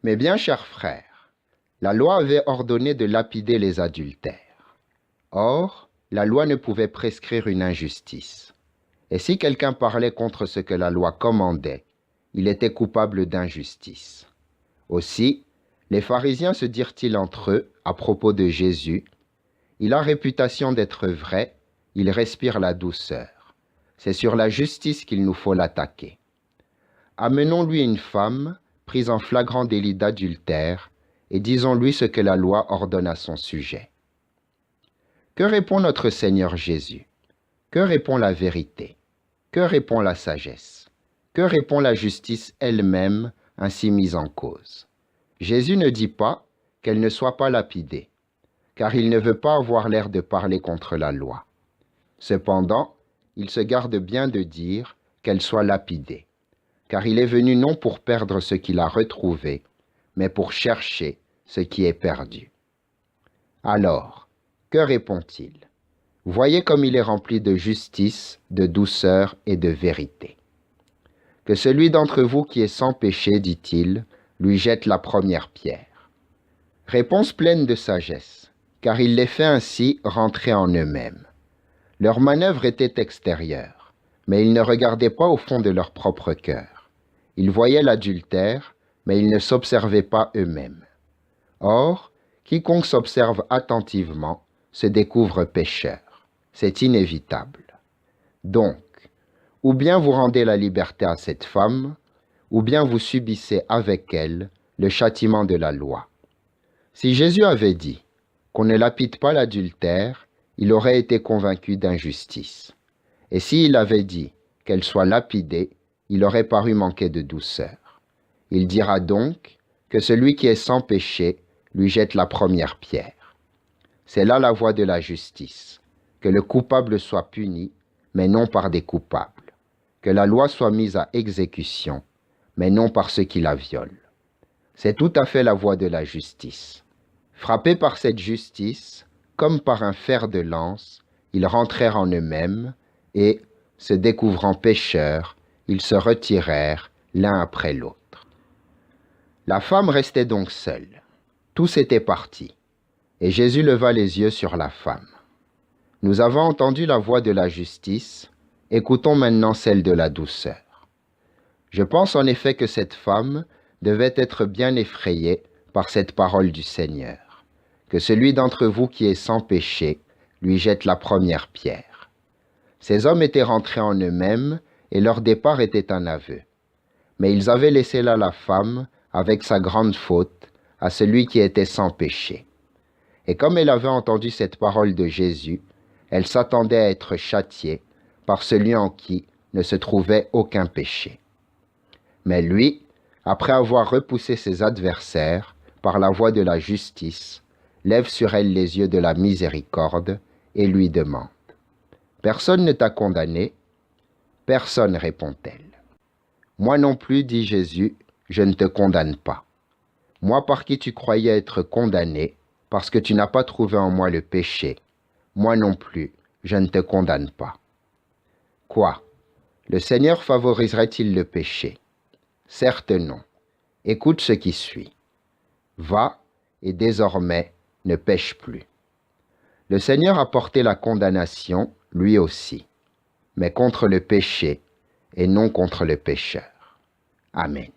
Mes bien chers frères, la loi avait ordonné de lapider les adultères. Or, la loi ne pouvait prescrire une injustice. Et si quelqu'un parlait contre ce que la loi commandait, il était coupable d'injustice. Aussi, les pharisiens se dirent-ils entre eux à propos de Jésus, « Il a réputation d'être vrai, il respire la douceur. C'est sur la justice qu'il nous faut l'attaquer. Amenons-lui une femme prise en flagrant délit d'adultère et disons-lui ce que la loi ordonne à son sujet. » Que répond notre Seigneur Jésus? Que répond la vérité? Que répond la sagesse? Que répond la justice elle-même ainsi mise en cause? Jésus ne dit pas qu'elle ne soit pas lapidée, car il ne veut pas avoir l'air de parler contre la loi. Cependant, il se garde bien de dire qu'elle soit lapidée, car il est venu non pour perdre ce qu'il a retrouvé, mais pour chercher ce qui est perdu. Alors, que répond-il? Voyez comme il est rempli de justice, de douceur et de vérité. Que celui d'entre vous qui est sans péché, dit-il, lui jette la première pierre. Réponse pleine de sagesse, car il les fait ainsi rentrer en eux-mêmes. Leur manœuvre était extérieure, mais ils ne regardaient pas au fond de leur propre cœur. Ils voyaient l'adultère, mais ils ne s'observaient pas eux-mêmes. Or, quiconque s'observe attentivement se découvre pécheur. C'est inévitable. Donc, ou bien vous rendez la liberté à cette femme, ou bien vous subissez avec elle le châtiment de la loi. Si Jésus avait dit qu'on ne lapide pas l'adultère, il aurait été convaincu d'injustice. Et s'il avait dit qu'elle soit lapidée, il aurait paru manquer de douceur. Il dira donc que celui qui est sans péché lui jette la première pierre. C'est là la voie de la justice, que le coupable soit puni, mais non par des coupables, que la loi soit mise à exécution, mais non par ceux qui la violent. C'est tout à fait la voie de la justice. Frappés par cette justice, comme par un fer de lance, ils rentrèrent en eux-mêmes et, se découvrant pécheurs, ils se retirèrent l'un après l'autre. La femme restait donc seule. Tous étaient partis, et Jésus leva les yeux sur la femme. Nous avons entendu la voix de la justice, écoutons maintenant celle de la douceur. Je pense en effet que cette femme devait être bien effrayée par cette parole du Seigneur, que celui d'entre vous qui est sans péché lui jette la première pierre. Ces hommes étaient rentrés en eux-mêmes et leur départ était un aveu. Mais ils avaient laissé là la femme avec sa grande faute à celui qui était sans péché. Et comme elle avait entendu cette parole de Jésus, elle s'attendait à être châtiée par celui en qui ne se trouvait aucun péché. Mais lui, après avoir repoussé ses adversaires par la voie de la justice, lève sur elle les yeux de la miséricorde et lui demande « Personne ne t'a condamné ?» « Personne, répond-elle. »« Moi non plus, dit Jésus, je ne te condamne pas. Moi par qui tu croyais être condamné, parce que tu n'as pas trouvé en moi le péché, moi non plus, je ne te condamne pas. » Quoi? Le Seigneur favoriserait-il le péché? Certes non. Écoute ce qui suit. Va, et désormais, ne pêche plus. Le Seigneur a porté la condamnation, lui aussi, mais contre le péché et non contre le pécheur. Amen.